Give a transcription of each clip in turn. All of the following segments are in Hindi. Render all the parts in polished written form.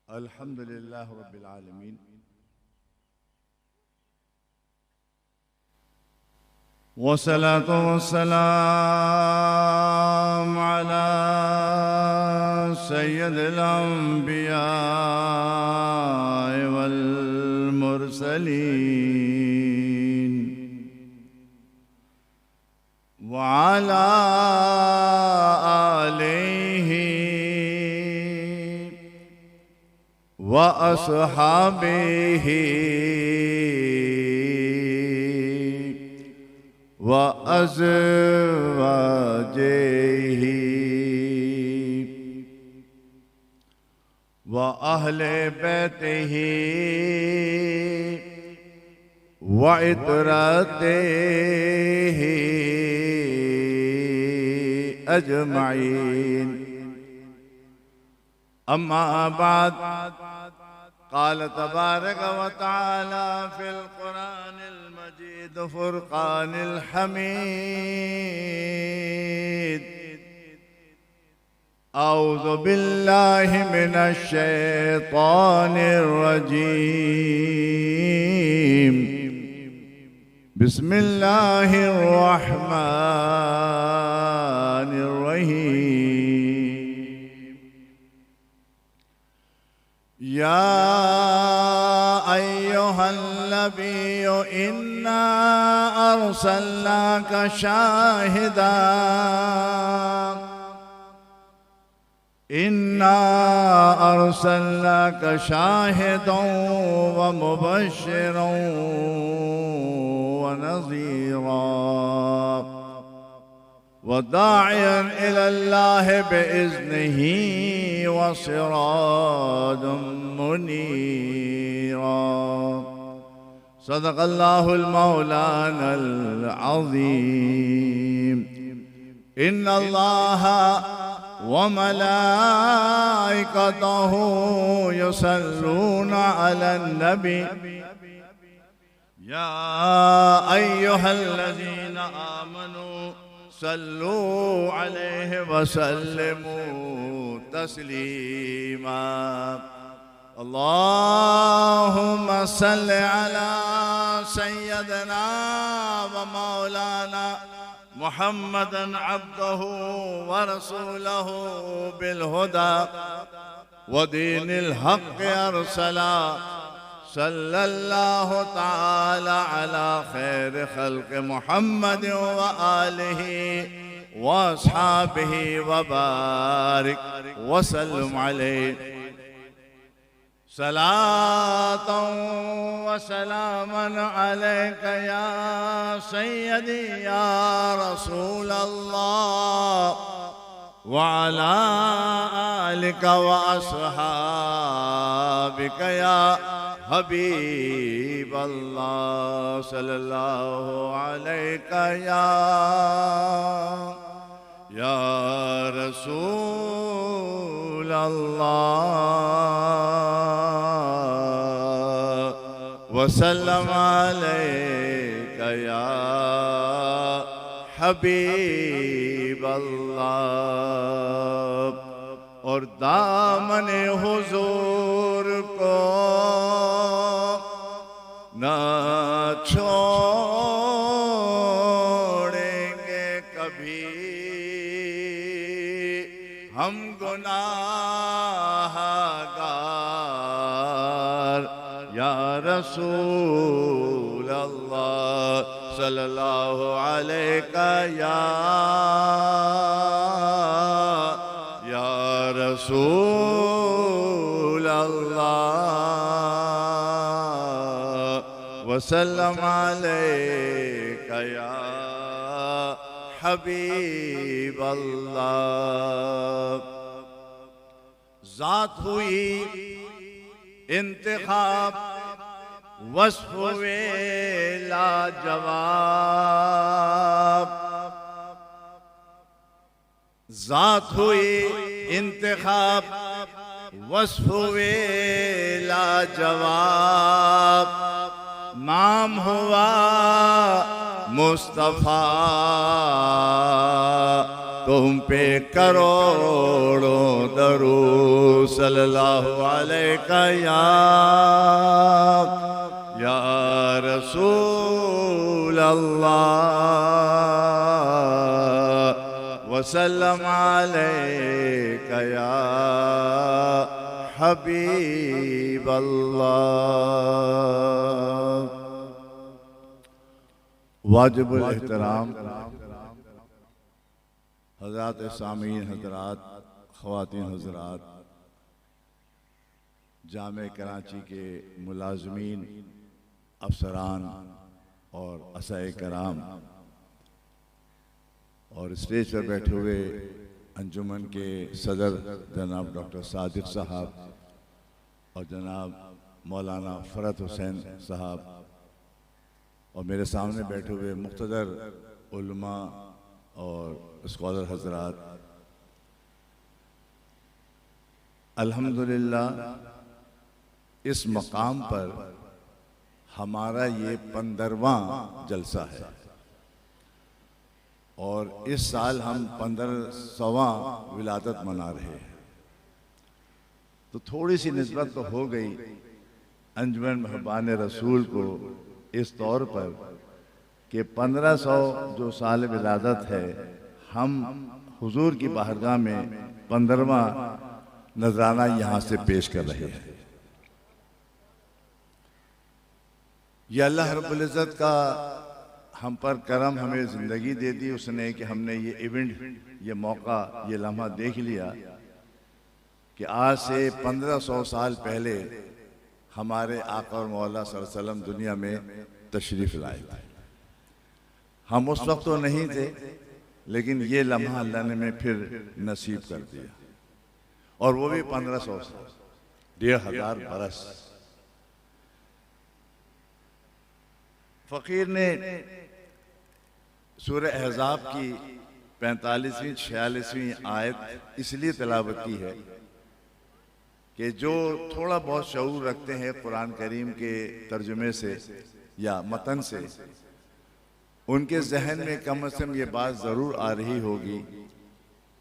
अल्हम्दुलिल्लाह रब्बिल आलमीन वस्सलातु वस्सलाम अला सय्यदिल अंबिया वल मुरसलीन व अला आलिहि व अस्हाबिहि व अज़वाजिहि व अहले बैतिहि व इतरतिहि अजमाइन। अम्मा बाद क़ाल तबारक व तआला फ़िल क़ुरानिल मजीद फ़ुरक़ानिल हमीद। अऊज़ु बिल्लाहि मिनश शैतानिर रजीम। बिस्मिल्लाहिर रहमानिर रहीम। या अय्युहन नबिय्यु इन्ना अर्सलनाका शाहिदान व मुबश्शिरन व नज़ीरा व दाइयन इलल्लाहि बिइज़्निही व सिराजम मुनीरा। सदक़ल्लाहुल मौलानल अज़ीम। इन्नल्लाहा व मलाइकतहु युसल्लूना अलन नबी या अय्युहल्लज़ीना आमनू सल्लू अलैहि व सल्लिमू तस्लीमा। अल्लाहुम्मा सल्लि अला सय्यदना व मौलाना मुहम्मदन अब्दहु व रसूलहु बिल हुदा व दीनिल हक़ अरसला सल्लल्लाहु तआला अला खैर खल्क़ मुहम्मद व आलिहि व अस्हाबिहि व बारिक व सल्लम अलैहि। सलातन व सलामन अलैका या सय्यदी या रसूल अल्लाह व अला आलिका व अस्हाबिका या हबीब अल्लाह सल्लल्लाहु अलैका या रसूल अल्लाह वसल्लम अलैका या हबीब अल्लाह। और दामने हुजूर को न छोड़ेंगे कभी हम गुनाहगार या रसूल अल्लाह सल्लल्लाहु अलैका या रसूल अल्लाह वसल्लम अलैका या हबीब अल्लाह। ज़ात हुई इंतखाब वस्फ़ वे लाजवाब। ज़ात हुई इंतखाब वस्फ़ वे लाजवाब। नाम हुआ मुस्तफ़ा तुम पे करोड़ों दरूद सल्लल्लाहु अलैका या रसूल अल्लाह वसल्लम अलैका या हबीब अल्लाह। वाजिबुल एहतराम हज़रात सामीन हज़रात, ख़वातीन हज़रात, जामे कराची के मुलाज़मीन, अफसरान और असाए कराम और स्टेज पर बैठे हुए अंजुमन के सदर जनाब डॉक्टर सादिक साहब और जनाब मौलाना फ़रत हुसैन साहब और मेरे सामने बैठे हुए मुक़्तदर उलमा और स्कॉलर हज़रात, अल्हम्दुलिल्लाह इस मकाम पर हमारा ये 15वां जलसा है और इस साल हम 1500वां विलादत मना रहे हैं। तो थोड़ी सी निस्बत तो हो गई अंजुमन महबान रसूल को इस तौर पर कि 1500 जो साल विलादत है, हम हुजूर की बारगाह में 15वां नजराना यहाँ से पेश कर रहे हैं। ये अल्लाह रब्बुल इज़्ज़त का हम पर करम, हमें ज़िंदगी दे दी उसने कि हमने ये इवेंट, ये मौका, ये लम्हा देख लिया कि आज से 1500 साल पहले हमारे आका और मौला सल्लल्लाहु अलैहि वसल्लम दुनिया में तशरीफ़ लाए थे। हम उस वक्त तो नहीं थे, लेकिन ये लम्हा अल्लाह ने हमें फिर नसीब कर दिया और वो भी 1500 साल, 1500 बरस। फ़कीर ने सूरह अहज़ाब की 45वीं 46वीं आयत इसलिए तिलावत की है कि जो थोड़ा बहुत शऊर रखते हैं कुरान करीम के तर्जुमे से या मतन से, उनके जहन में कम से कम ये बात ज़रूर आ रही होगी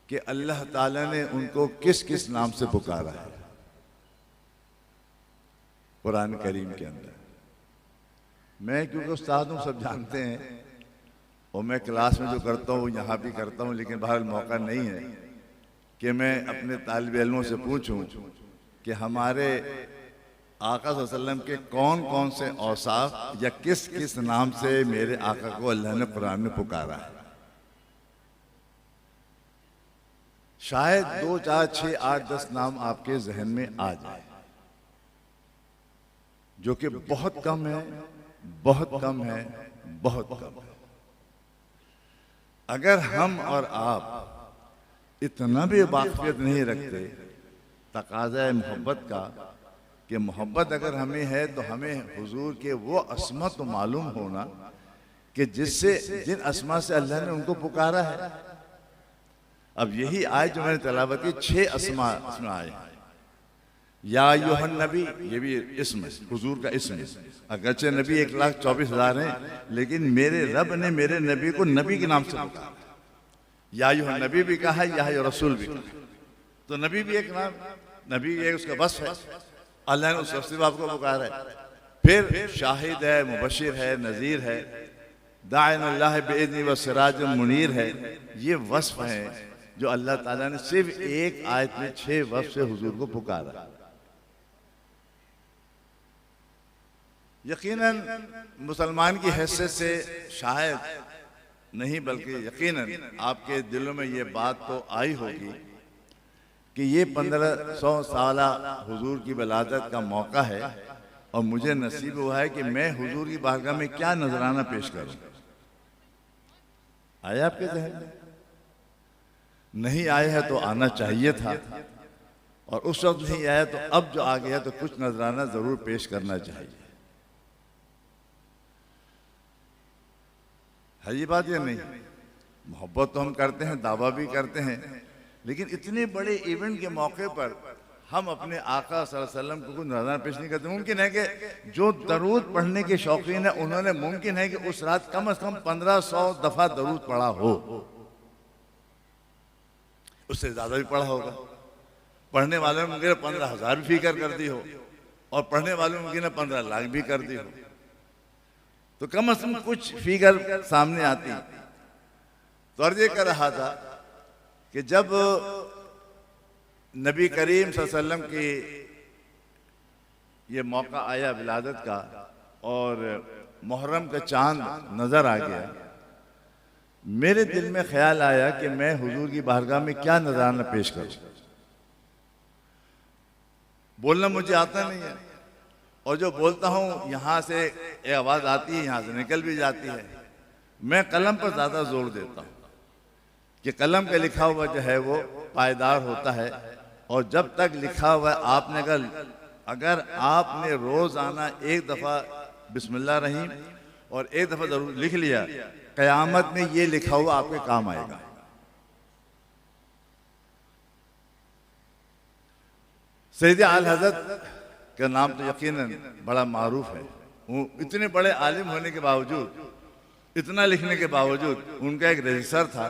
कि अल्लाह ताला ने उनको किस किस नाम से पुकारा है कुरान करीम के अंदर। मैं क्योंकि उस्ताद हूँ, सब जानते हैं और मैं क्लास में जो करता हूँ यहाँ भी करता हूँ, लेकिन बहरहाल मौका नहीं है कि मैं अपने तालिब इल्मों से पूछूं कि हमारे आका सल्लल्लाहु अलैहि वसल्लम के कौन कौन से औसाफ या किस किस नाम से मेरे आका को अल्लाह ने कुरान में पुकारा है। शायद 2, 4, 6, 8, 10 नाम आपके जहन में आ जाए, जो कि बहुत कम है, बहुत कम है, बहुत कम है। अगर हम और आप इतना भी वाक़ियत नहीं रखते तकाज़ा मोहब्बत का कि मोहब्बत अगर हमें है तो हमें हुजूर के वो अस्मा तो मालूम होना कि जिससे जिन अस्मा से अल्लाह ने उनको पुकारा है। अब यही आयत जो मैंने तिलावत की 6 अस्मा इसमें आए हैं। या अय्युहन नबी, ये भी इस्म है, हुजूर का इस्म है। अगरचे नबी 1,24,000 हैं, लेकिन मेरे रब ने मेरे नबी को नबी के नाम से पुकारा। या अय्युहन नबी भी कहा है, या रसूल भी कहा। तो नबी भी एक नाम, नबी ये उसका वस्फ है, अल्लाह ने उस वस्फ से आपको पुकारा है। फिर शाहिद है, मुबशिर है, नज़ीर है, दाइन अल्लाह बिइज़्नि व सिराज मुनीर है। ये वस्फ है जो अल्लाह ताला ने सिर्फ एक आयत में 6 वस्फ से हुजूर को पुकारा। यकीनन मुसलमान की हैसियत से शायद नहीं बल्कि यकीनन आपके दिलों में ये बात तो आई होगी कि ये 1500 साला हुजूर की विलादत का मौका है और मुझे नसीब हुआ है कि मैं हुजूर की बारगाह में क्या नजराना पेश करूं। आया आपके जहन में? नहीं आया है तो आना चाहिए था, और उस वक्त नहीं आया तो अब जो आ गया तो कुछ नजराना जरूर पेश करना चाहिए। है ये बात या नहीं? मोहब्बत तो हम करते हैं, दावा भी करते हैं, लेकिन इतने बड़े इवेंट के मौके पर हम अपने आका सल्लल्लाहु अलैहि वसल्लम को कुछ नजराना पेश नहीं करते। मुमकिन है कि जो दरूद पढ़ने के शौकीन है उन्होंने, मुमकिन है कि उस रात कम से कम 1500 दफा दरूद पढ़ा हो। उससे ज्यादा भी पढ़ा होगा। पढ़ने वाले में मुमकिन 15,000 भी फिकर कर दी हो, और पढ़ने वाले में मुमकिन 15 लाख भी कर दी हो। तो कम से कम कुछ फिगर सामने आती। तो अर्ज ये कर रहा था कि जब नबी करीम सल्लल्लाहु अलैहि वसल्लम की ये मौका आया विलादत का और मुहर्रम का चांद नजर आ गया, मेरे दिल में ख्याल आया कि मैं हुजूर की बारगाह में क्या नजराना पेश करूं। बोलना मुझे आता नहीं है, और जो बोलता हूं यहां से एक आवाज आती है, यहां से निकल भी जाती है। मैं कलम पर ज्यादा जोर देता हूं कि कलम का लिखा हुआ जो है वो पायदार होता है, और जब तक लिखा हुआ है आपने अगर आपने रोजाना एक दफा बिस्मिल्लाह रहीम और एक दफा जरूर लिख लिया, कयामत में ये लिखा हुआ आपके काम आएगा। सैयद आल हज़रत का नाम तो यकीनन बड़ा मारूफ है। वो इतने बड़े आलिम होने के बावजूद, इतना लिखने के बावजूद, उनका एक रजिस्टर था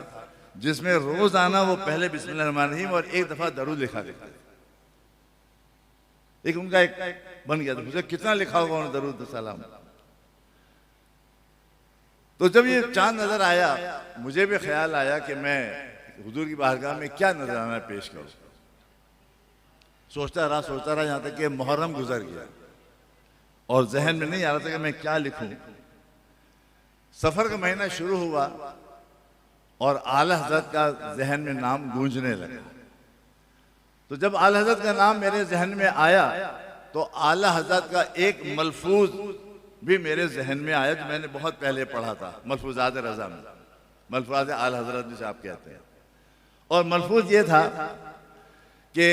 जिसमें रोजाना वो पहले बिस्मिल्लाह रहमान रहीम और एक दफा दरूद लिखा करते थे। एक उनका एक बन गया था, मुझे कितना लिखा होगा उन्होंने दरूद सलाम। तो जब ये चांद नजर आया, मुझे भी ख्याल आया कि मैं हुजूर की बारगाह में क्या नजराना पेश करूं। सोचता रहा यहां तक कि मुहर्रम गुजर गया और जहन में नहीं आ रहा था कि मैं क्या लिखूं। सफर का महीना शुरू हुआ और आला हजरत का जहन में नाम गूंजने लगा। तो जब आला हजरत का नाम मेरे जहन में आया तो आला हजरत का एक मलफूज भी मेरे जहन में आया जो मैंने बहुत पहले पढ़ा था, मलफूजात रजा में, मलफूजात आला हजरत जिसे आप कहते हैं। और मलफूज ये था कि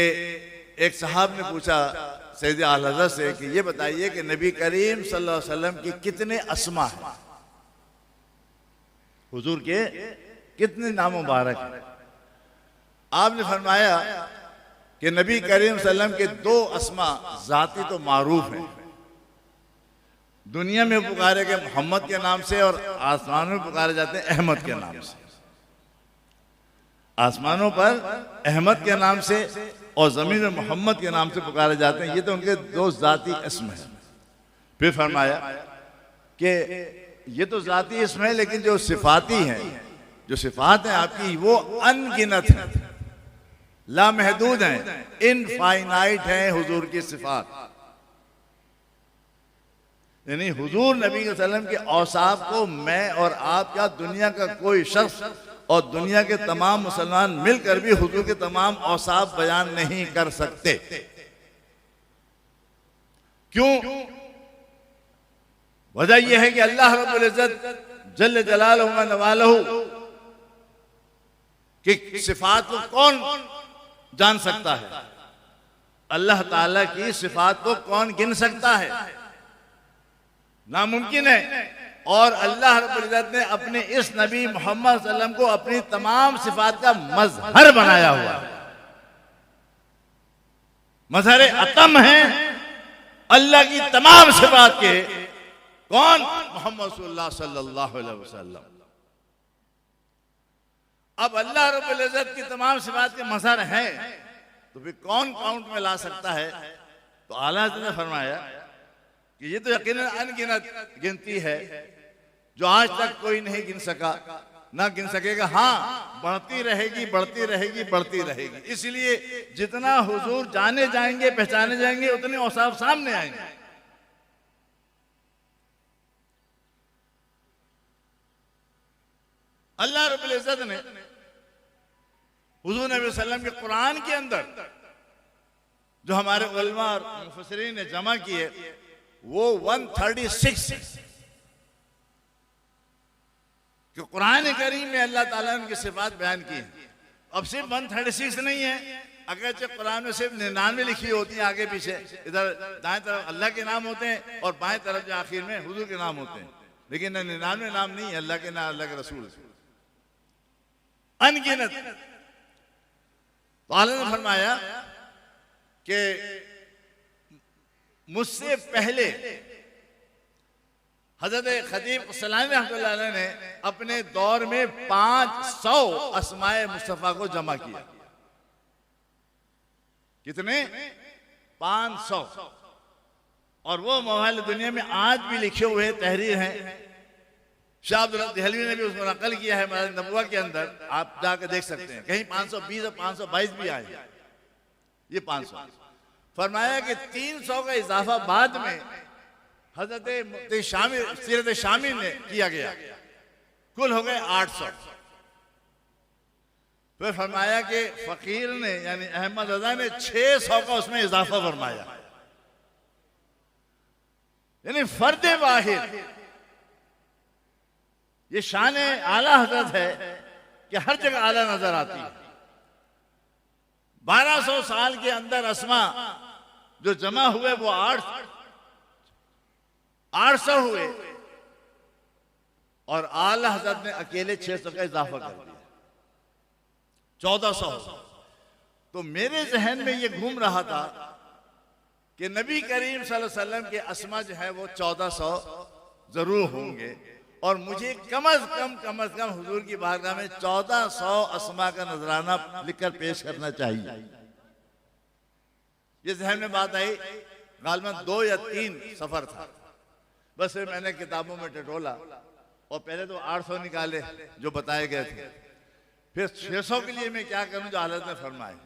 एक साहब ने पूछा सैयद आला हजरत से कि ये बताइए कि नबी करीम सल्लल्लाहु अलैहि वसल्लम की कितने अस्मा हैं, हुजूर के कितने नाम मुबारक हैं। आपने फरमाया कि नबी करीम सल्लल्लाहु अलैहि वसल्लम के 2 अस्मा जाती तो मारूफ हैं, दुनिया में पुकारे गए मोहम्मद के नाम से और आसमानों में पुकारे जाते हैं अहमद के नाम से। आसमानों पर अहमद के नाम से और जमीन में मोहम्मद के नाम से पुकारे जाते हैं। ये तो उनके 2 जाती इस्म है। फिर फरमाया कि ये तो जाती इस्म है, लेकिन जो सिफाती हैं, जो सिफात हैं आपकी, वो अनगिनत हैं, लामहदूद हैं, इनफाइनाइट हैं हुजूर की सिफात। यानी हुजूर नबी वसल्लम के औसाफ को मैं और आप क्या दुनिया का कोई शख्स और दुनिया के तमाम मुसलमान मिलकर भी हुजूर के तमाम औसाफ बयान नहीं कर सकते। क्यों? वजह यह है कि अल्लाह रब्बुल इज्जत जल्ल जलालहु व नवालहु की सिफात को कौन जान सकता है? अल्लाह ताला की सिफात को कौन गिन सकता है? नामुमकिन है। और अल्लाह रब्बुल इज्जत ने अपने इस नबी मोहम्मद सल्लल्लाहु अलैहि वसल्लम को अपनी तमाम सिफात का मजहर बनाया हुआ है। मजहर अतम है अल्लाह की तमाम सिफात के। कौन? मोहम्मद सल्लल्लाहु अलैहि वसल्लम। अब अल्लाह रब्बुल इज्जत की तमाम सिफात के मजहर हैं, तो फिर कौन काउंट में ला सकता है? तो आला हज़रत ने फरमाया कि ये तो यकीनन अनगिनत गिनती है जो आज तक कोई नहीं गिन सका, ना गिन सकेगा। हाँ, बढ़ती रहेगी, बढ़ती रहेगी, बढ़ती रहेगी। इसलिए जितना हुजूर जाने जाएंगे, पहचाने जाएंगे, उतने औसाफ सामने आएंगे। अल्लाह रब्बुल इज्जत ने हुजूर नबी सल्लल्लाहु अलैहि वसल्लम के कुरान के अंदर जो हमारे उलमा और मुफस्सिरीन ने जमा किए, वो 136 कि कुरान करीम में अल्लाह ताला ने उनकी सिफात बयान की है। अब सिर्फ 136 नहीं है, अगरचे कुरान में सिर्फ 99 लिखी होती है आगे पीछे। इधर दाएं तरफ अल्लाह के नाम होते हैं और बाएं तरफ जो आखिर में हुजूर के नाम होते हैं, लेकिन 99 नाम नहीं है अल्लाह के, ना अल्लाह के रसूल, अनगिनत। तो आला ने फरमाया कि मुझसे पहले हजरत खतीब सलामी रहमतुल्लाह अलैह ने अपने दौर में 500 अस्माए मुस्तफा को जमा किया। कितने? 500। और वो मोबाइल दुनिया में आज भी लिखे हुए तहरीर हैं। शाह अब्दुल देहलवी ने भी उसको नकल किया है मदारिज नबुव्वा के अंदर, आप जाकर देख सकते हैं। कहीं 520 और 522 भी आए, ये 500। फरमाया कि 300 का इजाफा बाद में हजरत शामिल सीरत शामिल ने किया गया, कुल हो गए 800। फिर फरमाया कि फकीर ने यानी अहमद रजा ने 600 का उसमें इजाफा फरमाया। यानी फर्द वाहिद, ये शान आला हजरत है कि हर जगह आला नजर आती है। 1200 साल के अंदर अस्मा जो जमा हुए वो 800 हुए, और आला हजरत ने अकेले 600 का इजाफा कर दिया, 1400। तो मेरे जहन में ये घूम रहा था कि नबी करीम सल्लल्लाहु अलैहि वसल्लम के अस्मा जो है वो 1400 जरूर होंगे, और मुझे कम अज कम हुजूर की बारगाह में 1400 अस्मा का नजराना लिखकर पेश करना चाहिए। ये जहन में बात आई। गालिबन 2 या 3 सफर था, बस फिर मैंने किताबों में टटोला और पहले तो 800 निकाले जो बताए गए थे, फिर 600 के लिए मैं क्या करूं जो हालत में फरमाए।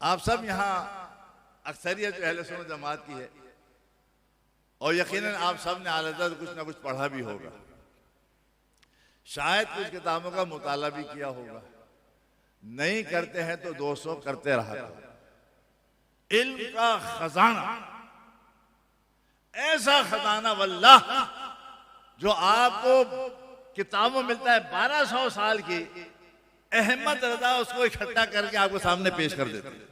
आप सब यहाँ अक्सरियत अहले सुन्नत जमात की है, और यकीनन आप सब ने आलदा कुछ ना कुछ पढ़ा भी होगा, शायद कुछ किताबों का मुताला भी किया होगा। नहीं करते हैं तो 200 करते रहा करो। इल्म का खजाना, ऐसा खजाना वल्लाह जो आपको किताबों में मिलता है 1200 साल की, अहमद रजा उसको इकट्ठा करके आपको सामने पेश कर देते हैं।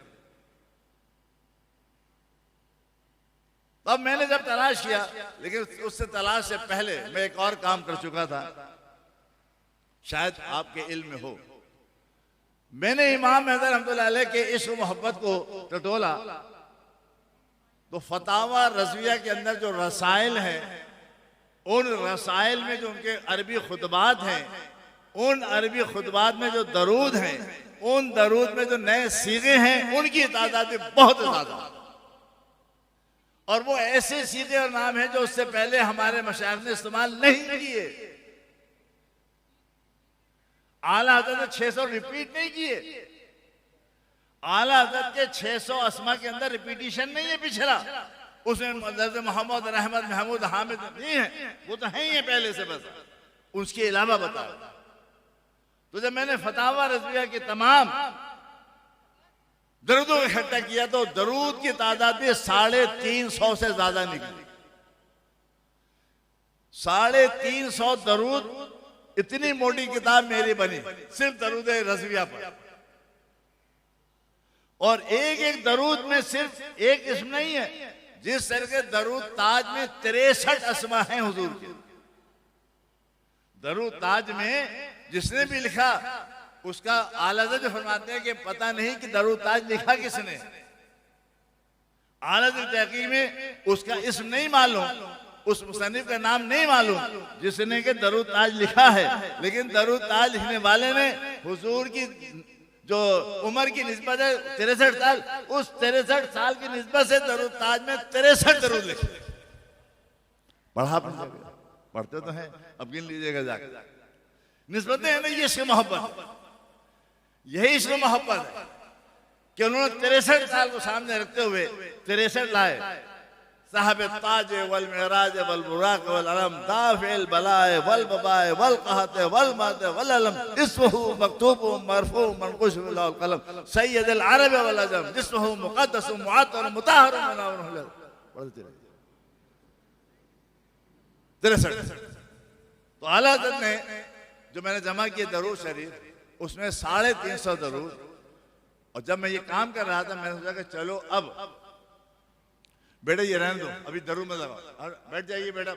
तब मैंने जब तलाश किया, लेकिन उससे तलाश से पहले मैं एक और काम कर चुका था, शायद आपके इल्म में हो। मैंने इमाम मेहदी रहमतुल्लाह अलैह के इश्क मोहब्बत को टटोला, तो फतावा रज़विया के अंदर जो रसाइल हैं, उन रसाइल में जो उनके अरबी खुतबात हैं, उन अरबी खुतबात में जो दरूद हैं, उन दरूद में जो नए सीगे हैं, उनकी तादाद बहुत ज्यादा, और वो ऐसे सीगे और नाम हैं जो उससे पहले हमारे मशाइख ने इस्तेमाल नहीं किए। आला हज़रत ने 600 रिपीट नहीं किए। आला हज़रत के 600 अस्मा के अंदर रिपीटिशन नहीं है पिछला, उसमें मोहम्मद, रहमत, महमूद, हामिद नहीं है, वो तो है ही है पहले से, बस उसके अलावा बताओ। तो जब मैंने फतावा रज़विया के तमाम दरूदों को इकट्ठा किया तो दरूद की तादाद भी 350 से ज्यादा निकली। 350 दरूद, इतनी मोटी किताब मेरी बनी सिर्फ दरूद रज़विया पर, और एक एक दरूद में सिर्फ एक इसम नहीं है। जिस तरह के दरूद ताज में 63 अस्मा हैं हुजूर के, दरूद ताज में जिसने भी लिखा उसका आला हज़रत फरमाते हैं कि पता नहीं कि दरूद ताज लिखा किसने। आला हज़रत तहकीक में उसका इस्म नहीं मालूम, उस मुसन्निफ का नाम नहीं मालूम जिसने के दरूद ताज लिखा है, लेकिन दरूद ताज लिखने वाले ने हुजूर की जो उम्र की निस्बत है 63 साल, उस 63 साल की निस्बत से दरूद ताज में 63 दरूद लिखे। पढ़ते तो हैं, अब गिन लीजिएगा जाकर। निस्बतें हैं ना, ये इश्क मोहब्बत, यही इश्क मोहब्बत है कि उन्होंने 63 साल को सामने रखते हुए 63 लाए। साहब ताज वल मेराज वल बुराक वल अलम दाफिल बलाए वल बबाए वल कहत वल माद वल अलम इसमहु मकतूब मरफू मनकुश बिल कलम सय्यद अल अरब वल अजम जिस्महु मुक़द्दस मुअत्तर मुताहहर मुनव्वर। पढ़ते रहिए 63। तो आला हज़रत ने जो मैंने जमा किए दरूद शरीफ, उसमें 350 दरूद, और जब मैं ये काम कर रहा था मैंने सोचा कि चलो अब बेटा ये रहने दो, अभी दरूद में लगाओ, और बैठ जाइए बेटा,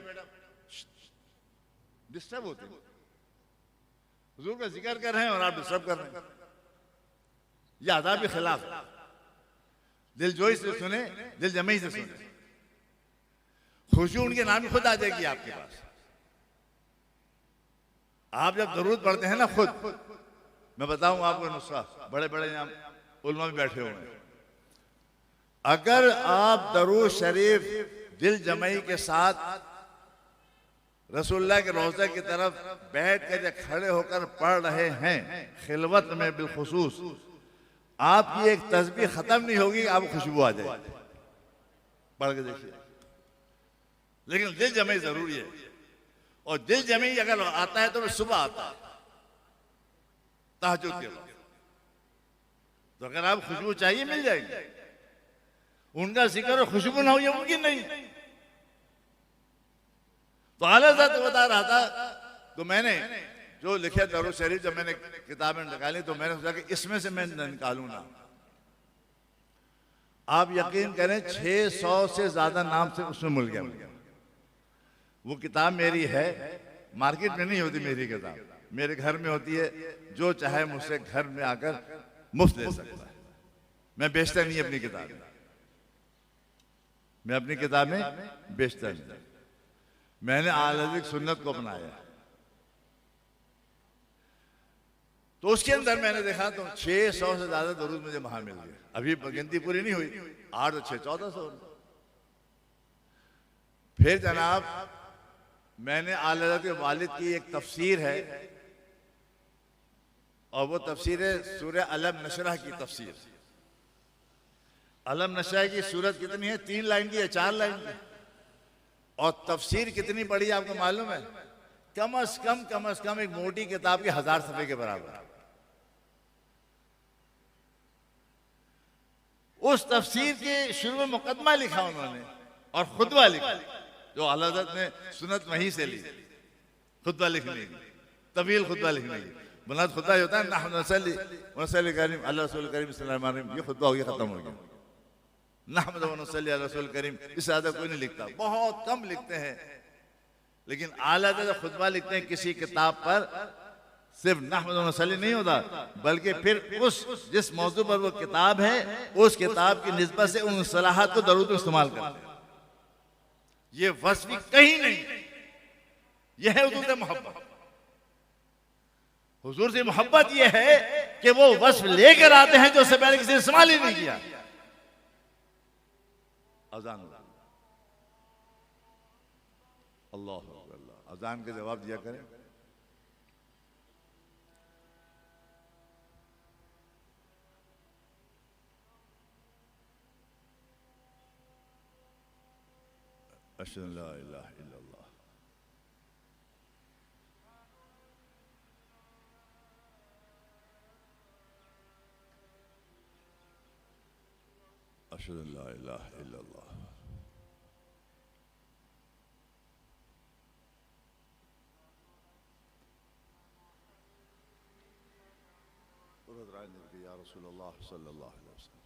डिस्टर्ब होते हैं। हुजूर का जिक्र कर रहे हैं और आप डिस्टर्ब कर रहे हैं, ये आदाब के खिलाफ है। दिल जोई से सुने, दिल जमई से सुने, खुशी उनके नाम ही खुद आ जाएगी आपके पास। आप जब दरूद पढ़ते हैं ना खुद, मैं बताऊं आपको नुस्खा, बड़े बड़े यहाँ उलमा भी बैठे हुए हैं। अगर आप दरूद शरीफ दिल जमई के साथ रसूलुल्लाह के रोज़े की तरफ बैठ कर या खड़े होकर पढ़ रहे हैं खिलवत में बिलखुसूस, आपकी एक तस्बीह खत्म नहीं होगी, आपको खुशबू आ जाए। पढ़ के देखिए। लेकिन दिल जमई जरूरी है, और दिल जमई अगर आता है तो वो सुबह आता है तहज्जुद के वक्त। तो अगर आप खुशबू चाहिए मिल जाएगी। उनका जिक्र और खुशबू ना हो ये मुमकिन नहीं। तो आला ज़ात बता रहा था, तो मैंने जो लिखे दरूद शरीफ जब मैंने किताबें निकाली तो मैंने सोचा कि इसमें से मैं निकालूं ना। आप यकीन करें 600 से ज्यादा नाम से उसमें मिल गया। वो किताब मेरी है, मार्केट में नहीं होती मेरी किताब, मेरे घर में होती है। जो चाहे मुझसे घर में आकर मुफ्त ले सकता है। मैं बेचता नहीं अपनी किताब, मैं अपनी किताबें बेचता नहीं। मैंने आल सुन्नत को अपनाया। तो उसके अंदर मैंने देखा तो 600 से ज्यादा दरूद मुझे वहां मिल गए। अभी गिनती पूरी नहीं हुई, 8 तो 6 1400। फिर जनाब मैंने आला के वालिद की एक तफसीर है, और वो तफसीर है सूरह अलम नशरह की तफसीर। अलम नशरह की सूरत कितनी है? 3 लाइन की है, 4 लाइन की। और तफसीर कितनी बड़ी आपको मालूम है? कम अज कम एक मोटी किताब के 1000 सफ़े के बराबर। उस तफसीर के शुरू में मुकदमा लिखा उन्होंने और खुतबा लिखा, जो आला हज़रत ने सुन्नत वहीं से ली। खुतबा लिखने की, तवील खुतबा लिखने की बुनियाद खुतबा होता है नहमद नसल्ली व नसल्ली करीम अला रसूल करीम सल्लल्लाहु अलैहि वसल्लम। ये खुतबा हो गया, खत्म हो गया। नहमद व नसल्ली अला रसूल करीम इससे ज्यादा कोई नहीं लिखता, बहुत कम लिखते हैं। लेकिन आला हज़रत खुतबा लिखते हैं किसी किताब पर, सिर्फ नहमद व नसल्ली नहीं होता, बल्कि फिर उस जिस मौजू पर वो किताब है उस किताब की निस्बत से उन सलाहत को दरूद में इस्तेमाल करते हैं। ये वस्फ़ कहीं नहीं, यह है हुजूर से मोहब्बत। हुजूर से मोहब्बत यह है कि वो वस्फ़ लेकर आते हैं जो उससे पहले किसी ने इस्तेमाल ही नहीं किया। अजान अल्लाह अल्लाह, अजान के जवाब दिया करें। अशहदु ला इलाहा इल्लल्लाह। अशहदु ला इलाहा इल्लल्लाह। या रसूलल्लाह सल्लल्लाहु अलैहि वसल्लम।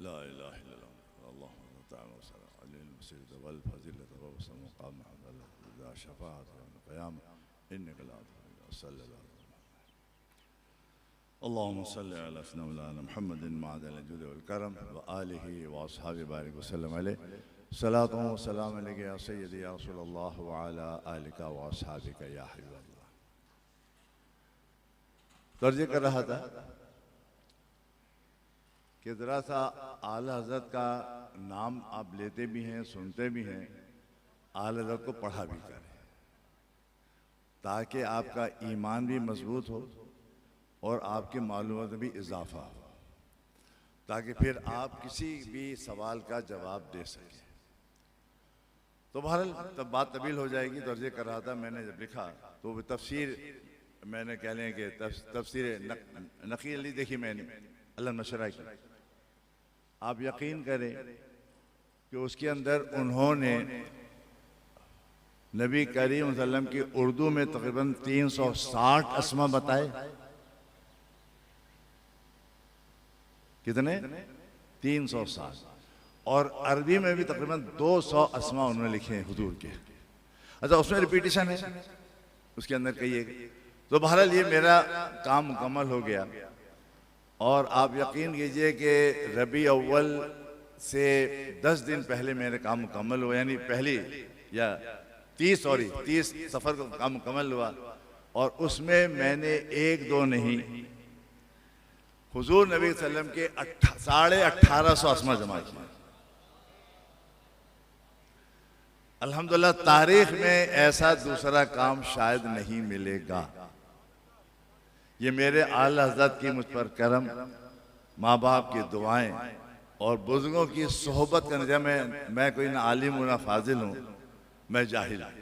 ला इलाहा इल्लल्लाह अल्लाहुम्मा तआला वसल्लम अलैहि वसल्लम वल फज़ीलत व वसन मक़ाम महमूद शफ़ाअत यौम क़याम इन्नका ला सल्लल्लाहु अल्लाहुम्मा सल्लि अला सय्यिदिना मौलाना मुहम्मदिन मअदल जुद वल करम व आलिहि व अस्हाबि बारिक वसल्लम अलैहि सलातु व सलाम अलैका या सय्यदी या रसूलल्लाह व अला आलिका व अस्हाबिका या हबीबल्लाह। तर्ज़ कर रहा था कि ज़रा सा आला हज़रत का नाम आप लेते भी हैं, सुनते भी हैं, आला हज़रत को पढ़ा भी करें ताकि आपका ईमान भी मजबूत हो और आपकी मालूमात में भी इजाफा हो, ताकि फिर आप किसी भी सवाल का जवाब दे सकें। तो बहरहाल तब बात तवील हो जाएगी। तर्ज़ कर रहा था, मैंने जब लिखा तो वो तफसीर मैंने कह लें कि तफसीर नक़ीली देखी मैंने अल्लाह नशरा की। आप यकीन करें कि उसके अंदर उन्होंने नबी करीम वसल्लम की उर्दू में तकरीबन 360 अस्मा बताए। कितने? 360। और अरबी में भी तकरीबन 200 अस्मा उन्होंने लिखे हैं हुजूर के। अच्छा, उसमें रिपीटिशन है उसके अंदर कहिए। तो बहरहाल ये मेरा काम मुकम्मल हो गया। और आप यकीन कीजिए कि रबी अव्वल से 10 दिन पहले मेरा काम मुकम्मल हुआ, यानी पहली या 30 सफ़र को काम मुकम्मल हुआ। और उसमें मैंने एक दो नहीं, हुजूर नबी सल्लम के 1850 अस्मा जमा किए। अल्हम्दुलिल्लाह तारीख में ऐसा दूसरा काम शायद नहीं मिलेगा। ये मेरे आला हज़रत की मुझ पर करम, माँ बाप की दुआएं और बुजुर्गों की सोहबत का नतीजा। मैं कोई ना आलिम हूँ ना फाजिल हूँ, मैं जाहिल हूँ,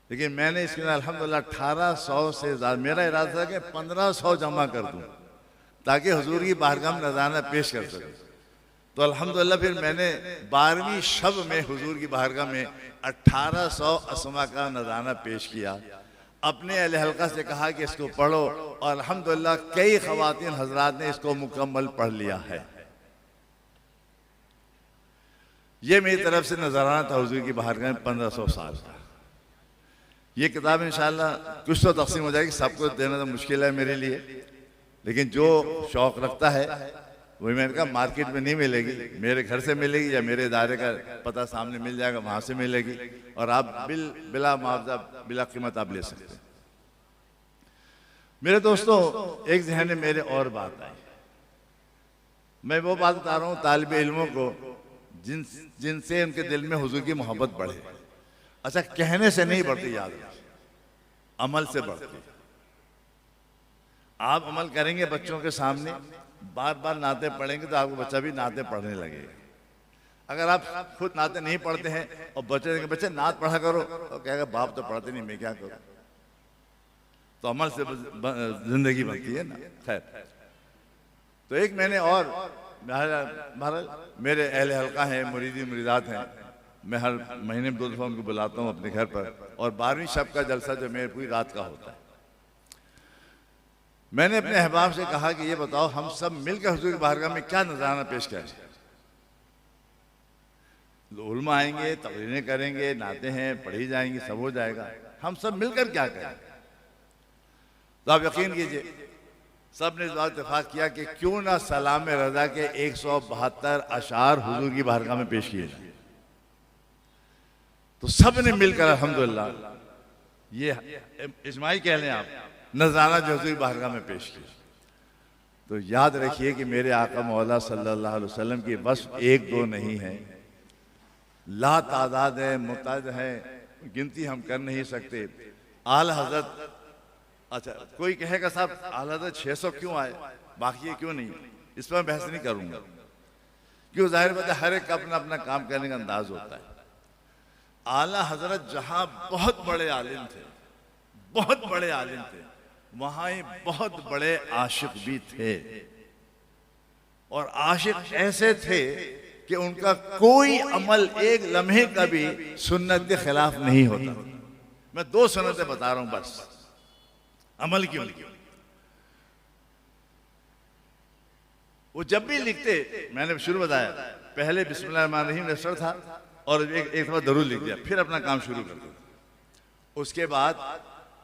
लेकिन मैंने इसके लिए अल्हम्दुलिल्लाह 1800 से ज़्यादा, मेरा इरादा था कि 1500 जमा कर दूँ ताकि हुजूर की बारगाह में नज़राना पेश कर सकूँ। तो अल्हम्दुलिल्लाह फिर मैंने 12वीं शब में हुजूर की बारगाह में 1800 अस्मा का नज़राना पेश किया। अपने अहले हल्का से कहा कि इसको पढ़ो, और अल्हम्दुलिल्लाह कई ख़वातीन हजरात ने इसको मुकम्मल पढ़ लिया है। ये मेरी तरफ से नजराना था हुजूर की बारगाह में 1500 साल का। ये किताब इंशाअल्लाह कुछ तो तक़सीम हो जाएगी, सबको देना तो मुश्किल है मेरे लिए, लेकिन जो शौक़ रखता है वही, मैंने कहा मार्केट में नहीं मिलेगी, मेरे घर से मिलेगी या मेरे इदारे का पता सामने मिल जाएगा, वहाँ से मिलेगी, और आप बिला मुआवजा बिला कीमत आप ले सकते हैं। मेरे दोस्तों, एक जहन में मेरे और बात आई। मैं वो बात बता रहा हूँ तालिब इल्मों को जिनसे उनके दिल में हुजूर की मोहब्बत बढ़े। अच्छा, कहने से नहीं बढ़ती, याद रखिए, अमल से बढ़ती। आप अमल करेंगे बच्चों के सामने, बार बार नाते पढ़ेंगे तो आपको बच्चा भी नाते पढ़ने लगेगा। अगर आप खुद नाते नहीं पढ़ते हैं और बच्चे नात पढ़ा करो तो कहेगा बाप तो पढ़ते नहीं, मैं क्या करूं। तो अमल से जिंदगी बनती है ना। खैर, तो एक मैंने और मेरे अहले हल्का हैं, मुरीदी मुरीदात हैं, मैं हर महीने में 2 दफ़ा उनको बुलाता हूँ अपने घर पर, और 12वीं शब का जलसा जो मेरे पूरी रात का होता है। मैंने अपने अहबाब से कहा कि ये बताओ, हम सब मिलकर हुजूर की बारगाह में क्या नजराना पेश करें। उलमा आएंगे, तकरीरें करेंगे, नाते हैं पढ़ी जाएंगी, सब हो जाएगा, हम सब मिलकर क्या करें। तो आप यकीन कीजिए, सब ने इस बात इत्तेफाक किया कि क्यों ना सलाम रजा के 172 अशार हुजूर की बारगाह में पेश किए जाए। तो सब ने मिलकर अल्हम्दुलिल्लाह ये इजमाई कह लें आप, नजराना जो हुजूर की बारगाह में पेश किया। तो याद रखिए कि मेरे आका मौला सल्लल्लाहु अलैहि वसल्लम की बस 1-2 नहीं है, ला तादाद है, मुताद है, गिनती हम कर नहीं सकते। आला हजरत, अच्छा कोई कहेगा साहब आला हजरत 600 क्यों आए, बाकी क्यों नहीं, इस पर बहस नहीं करूंगा, क्यों जाहिर बात है हर एक का अपना अपना काम करने का अंदाज होता है। आला हजरत जहां बहुत बड़े आलिम थे, बहुत बड़े आलिम थे, वहां ही बहुत बड़े आशिक भी थे। और आशिक ऐसे थे कि उनका कोई अमल एक लम्हे का भी सुन्नत के खिलाफ नहीं होता। मैं 2 सुन्नतें बता रहा हूं बस, अमल की उनकी। वो जब भी लिखते, मैंने शुरू बताया, पहले बिस्मिल्लाहिर्रहमानिर्रहीम रजिस्टर था और एक दफा दरूद लिख दिया, फिर अपना काम शुरू कर दिया। उसके बाद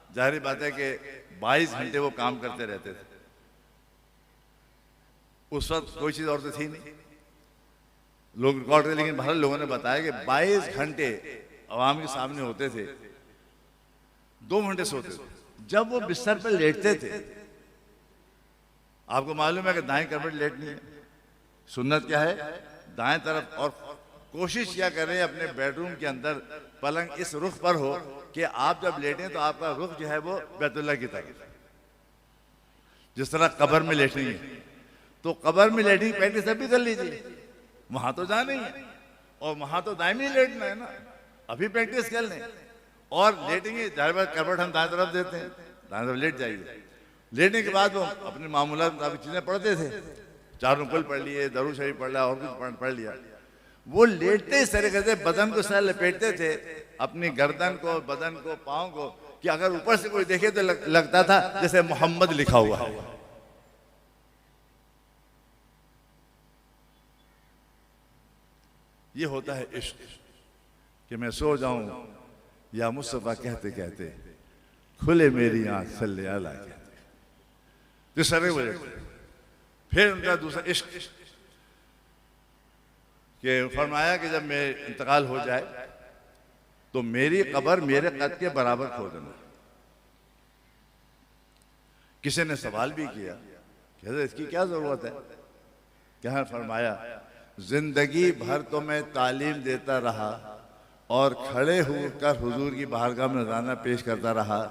जाहिर बात है कि 22 घंटे वो काम करते रहते थे। उस वक्त कोई चीज और तो थी नहीं, लोग रिकॉर्ड करते, लेकिन बाहर लोगों ने बताया कि 22 घंटे आवाम के सामने होते थे, 2 घंटे सोते थे। जब वो बिस्तर पर लेटते थे, आपको मालूम है कि दाएं करवट लेटनी है, सुन्नत क्या है, दाएं तरफ, और कोशिश क्या करें अपने बेडरूम के अंदर पलंग इस रुख पर हो कि आप जब लेटें तो आपका रुख जो है वो बैतुल्लाह की तरफ, जिस तरह कब्र में लेटेंगे। तो कब्र में लेटने की प्रैक्टिस अभी कर लीजिए, वहां तो जाना ही है और वहां तो दाएं लेटना है ना, अभी प्रैक्टिस कर लें। और लेटेंगे, जाहिर बात करवट हम दाएं तरफ देते हैं, दाएं तरफ लेट जाइए। लेटने के बाद वो अपने मामूलात मुताबिक चीजें पढ़ते थे, 4 रुकुल पढ़ लिए, दरूद शरीफ पढ़ लिया और कुछ पढ़ लिया। वो लेटते इस तरीके से बदन को सर लपेटते थे, अपनी गर्दन को, बदन को, पाँव को, कि अगर ऊपर से कोई देखे तो लगता था जैसे मोहम्मद लिखा हुआ है। ये होता है इश्क, कि मैं सो जाऊं या मुस्तफा कहते कहते खुले मेरी आंख सल्ले अला कहते, तो सरे वजह। फिर उनका दूसरा इश्क कि फरमाया कि जब मैं इंतकाल हो जाए तो मेरी कब्र मेरे कद के बराबर खोद देना। किसी ने सवाल भी किया कि इसकी क्या जरूरत है, क्या फरमाया, जिंदगी भर तो मैं तालीम देता रहा और खड़े होकर हुजूर की बारगाह में नज़राना पेश करता रहा,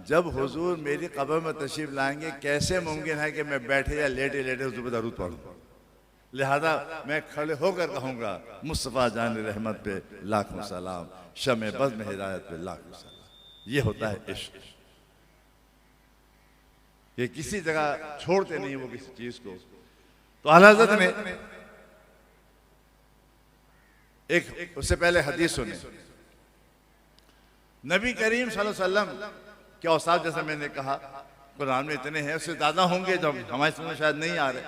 जब हुजूर मेरी कब्र में तशरीफ लाएंगे कैसे मुमकिन है कि मैं बैठे या लेटे लेटे हुजूर पे दरूद पढ़ूं। लिहाजा मैं खड़े होकर कहूंगा मुस्तफ़ा जान रहमत पे लाखों सलाम, शमे बज़्म में हिदायत पे लाखों सलाम। ये होता है इश्क, ये किसी जगह छोड़ते नहीं वो किसी चीज को। तो आला हज़रत ने एक, उससे पहले हदीस सुनी, नबी करीम सल्लल्लाहु अलैहि वसल्लम के औसाफ, जैसा मैंने कहा कुरान में इतने हैं, उससे ज्यादा होंगे जो हमारे समझ में शायद नहीं आ रहे,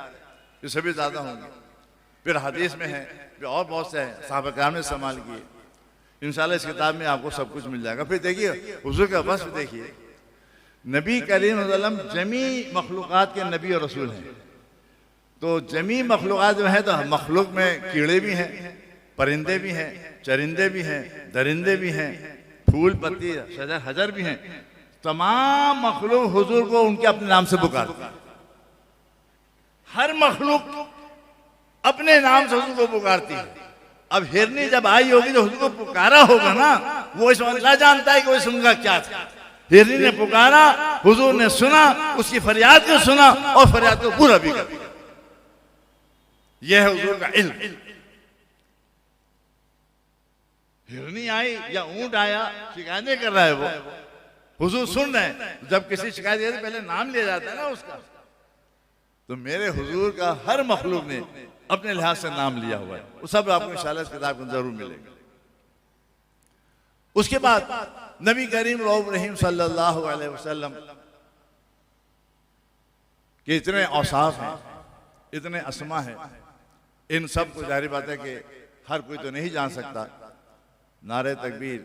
इससे भी ज्यादा होंगे। फिर हदीस में है, फिर और बहुत से हैं, सहाबा किराम ने इस्तेमाल किए। इंशाल्लाह इस किताब में आपको सब कुछ मिल जाएगा। फिर देखिए हुजूर का वस्फ देखिए, नबी करीम सल्लल्लाहु अलैहि वसल्लम जमी मखलूकात के नबी और रसूल हैं। तो जमी मखलूकात जो है, तो मखलूक में कीड़े भी हैं, परिंदे भी हैं, चरिंदे भी हैं, दरिंदे भी हैं, फूल पत्ती शजर हजर भी हैं। तमाम मखलूक हुजूर को उनके अपने नाम से पुकारते हैं। हर मखलूक अपने नाम से हुजूर को पुकारती है। अब हिरनी जब आई होगी तो हुजूर को पुकारा होगा ना, वो इस अल्लाह जानता है कि वो सुनगा क्या था। हिरनी ने पुकारा, हुजूर ने सुना, उसकी फरियाद को सुना और फरियाद को पूरा भी कर दिया। यह है हुजूर का इल्म। हिरनी आई या ऊंट आया, शिकायतें कर रहा है वो, हुजूर सुन रहे हैं। जब किसी शिकायत है तो पहले नाम लिया जाता है ना उसका। तो मेरे हुजूर का हर मखलूक ने अपने लिहाज से नाम लिया हुआ है। वो सब आपको इंशाल्लाह इस किताब को जरूर मिलेगा। उसके बाद नबी करीम रऊफ रहीम सल्लल्लाहु अलैहि वसल्लम के इतने औसाफ हैं, इतने अस्मा हैं, इन सब को जाहिर बात है कि हर कोई तो नहीं जान सकता। नारे तकबीर,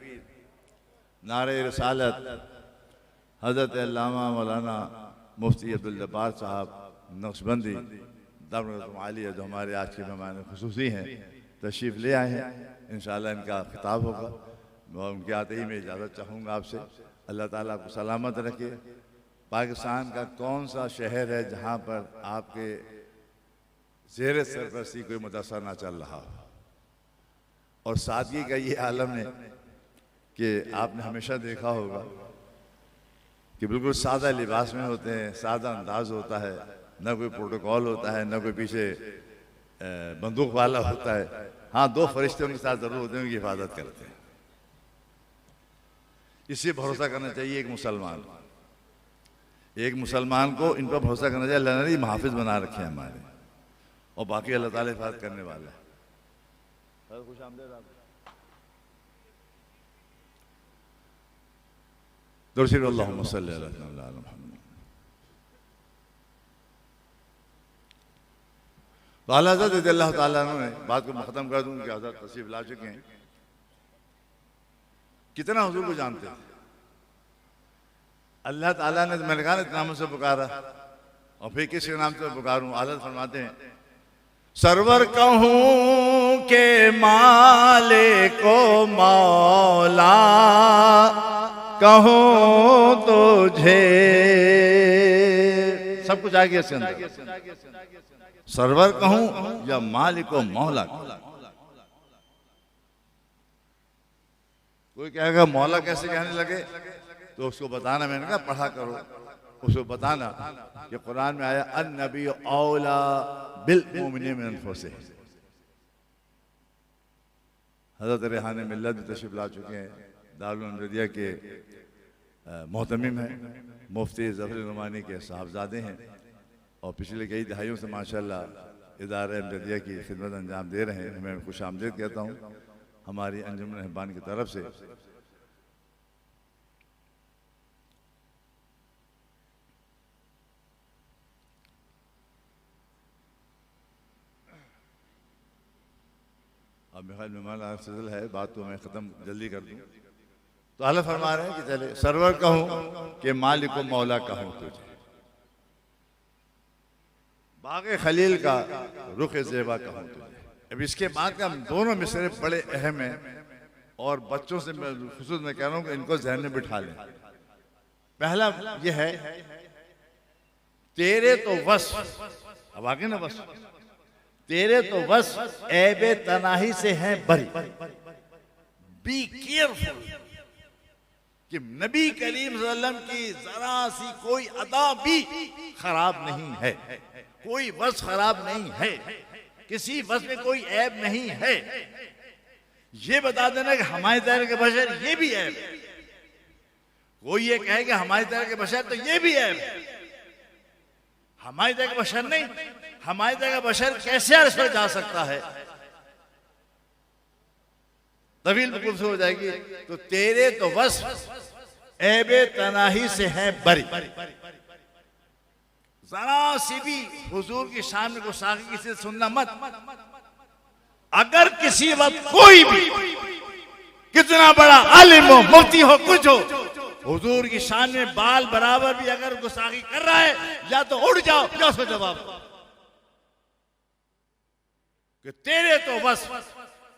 नारे रिसालत, हजरत अल्लामा मौलाना मुफ्ती अब्दुल जब्बार साहब नक्शबंदी दारुल आलिया, जो हमारे आज के मेहमान खुसूसी हैं, तशरीफ़ ले आए हैं। इंशाअल्लाह इनका खिताब होगा। मैं उनके आते ही मैं इजाज़त चाहूँगा आपसे। अल्लाह ताला आपको सलामत रखे। पाकिस्तान का कौन सा शहर है जहाँ पर आपके ज़ेर सरपरस्ती कोई मदरसा ना चल रहा हो? और सादगी का ये आलम है कि आपने हमेशा देखा होगा कि बिल्कुल सादा लिबास में होते हैं, सादा अंदाज होता है, न कोई प्रोटोकॉल होता है, न कोई पीछे बंदूक वाला होता है। हाँ, 2 फरिश्ते उनके साथ जरूर होते हैं, उनकी हिफाजत करते हैं। इससे भरोसा करना चाहिए एक मुसलमान को इन पर भरोसा करना चाहिए। अल्लाह ने मुहाफिज बना रखे हैं हमारे, और बाकी अल्लाह ताला हिफाजत करने वाला है। अल्लाहुम्मा सल्ली अला मुहम्मद। तो आला हज़रत रज़ियल्लाहु ताला अन्हु ने, बात को मैं ख़त्म कर दूं कि हज़रत तशरीफ ला चुके हैं, कितना हुजूर को जानते थे। अल्लाह ताला ने, मैंने कहा ना, नाम से पुकारा और फिर किसी नाम से पुकारूं। आला फरमाते हैं, सरवर कहूं के माले को मौला कहूं तुझे, सब कुछ आ गया इसके अंदर। सरवर कहूं या मालिक को मौला। कोई कहेगा मौला कैसे कहने लगे, तो उसको बताना, मैंने कहा पढ़ा करो, उसको बताना कि कुरान में आया अन नबी औला बिल मोमिनीन मिन अनफुसिहिम। हज़रत रेहान मिल्लत भी तशरीफ ला चुके हैं, दारुल अमजदिया के मोहतमिम हैं, मुफ्ती ज़फ़र नुमानी के साहबजादे हैं और पिछले कई दहाइयों से माशाअल्लाह इदारा अमजदिया की खिदमत अंजाम दे रहे हैं। मैं खुश आमदीद कहता हूँ हमारी अंजुमन रहबान की तरफ से। अब मेरा मेहमान सिलसिला है, बात तो मैं ख़त्म जल्दी कर दूँ। तो अल्लाह फरमा रहे हैं कि चले सरवर कहूँ कि मालिक को मौला कहूँ तुझे। बाग़े खलील का रुख ज़ेबा कहूँ तुझे। अब इसके बाद का दोनों मिसरे बड़े अहम हैं और बच्चों से मैं खुसूस में कह रहा हूँ कि इनको ज़हन में बिठा लें। पहला ये है, तेरे तो बस, अब आगे ना, बस तेरे तो बस ऐबे तनाही से हैं बरी। बी केयरफुल कि नबी करीम सल्लल्लाहु अलैहि वसल्लम की जरा सी कोई अदा भी खराब नहीं है, कोई वस खराब नहीं है, किसी वस में कोई ऐब नहीं है। ये बता देना कि हमारी तरह के बशर ये भी ऐब है। कोई ये कहे कि हमारी तरह के बशर तो ये भी ऐब है। हमारी तरह का बशर नहीं, हमारी तरह का बशर कैसे अर्श पर जा सकता है? तवील बिल्कुल से हो जाएगी। तो तेरे तो बस ऐबे तनाही से है बरी। जरा सी भी हुजूर की शान में गुस्ताखी किसी से सुनना मत। अगर किसी वक्त कोई भी कितना बड़ा आलिम हो, मुफ्ती हो, कुछ हो, हुजूर की शान में बाल बराबर भी अगर गुस्ताखी कर रहा है, या तो उड़ जाओ या उसको जवाब दो कि तेरे तो बस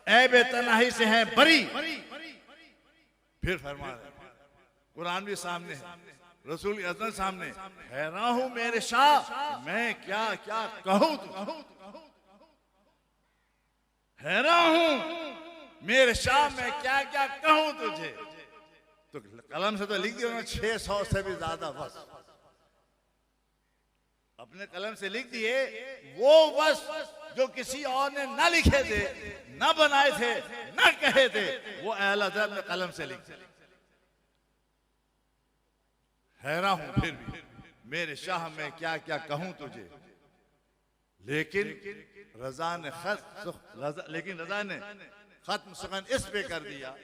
ऐबे तनाही से हैं बरी। फिर फरमा रहे, कुरान भी सामने है, रसूल अज़म सामने, हैरान हूं मेरे शाह मैं क्या क्या कहूं तुझे। हैरान हूं मेरे शाह मैं क्या क्या कहूं तुझे। तो कलम से तो लिख दिया उन्होंने 600 से भी ज्यादा बस अपने कलम से लिख दिए। वो बस जो किसी और ने ना लिखे थे, ना बनाए थे, ना कहे थे, वो अहले हज़रत ने कलम से लिखे। हैरान हूं फिर भी मेरे शाह मैं क्या क्या कहूं तुझे। लेकिन रजा ने खत्म सुगन इस पे कर दिया।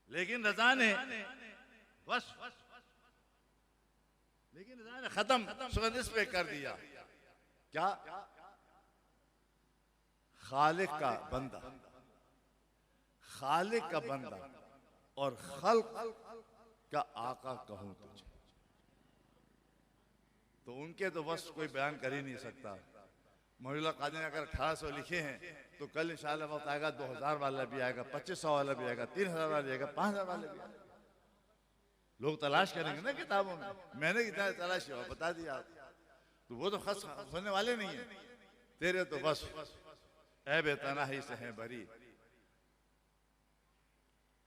लेकिन रजा ने बस, लेकिन रजा ने खत्म सुगन इस पे कर दिया। क्या? खालिक का बंदा, खालिक का बंदा और खल्क का आका कहूं तुझे। तो उनके तो बस कोई बयान कर ही नहीं सकता। मौलाना कादिर ने अगर 1800 लिखे हैं तो कल इंशाअल्लाह वक्त आएगा 2000 वाला भी आएगा, 2500 वाला भी आएगा, 3000 वाला भी आएगा, 5000 वाला भी आएगा। लोग तलाश करेंगे ना किताबों में। मैंने किताब तलाशी और बता दिया, तो वो तो खस होने वाले नहीं है। तेरे तो बस ऐबे तनाही से हैं बरी।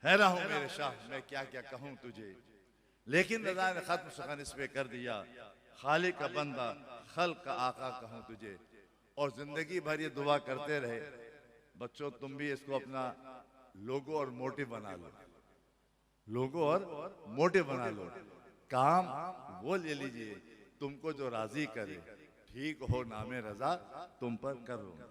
हैरान हूं मेरे शाह मैं क्या क्या कहूं तुझे। लेकिन रजा ने खत्म सुगन इस पे कर दिया। खालिक का बंदा खल्क का आका कहूं तुझे। और जिंदगी भर ये दुआ करते रहे। बच्चों तुम भी इसको अपना लोगो और मोटिव बना लो, लोगो और मोटिव बना लो। काम वो ले लीजिए तुमको जो राजी करे, ठीक हो नामे रजा तुम पर कर लो।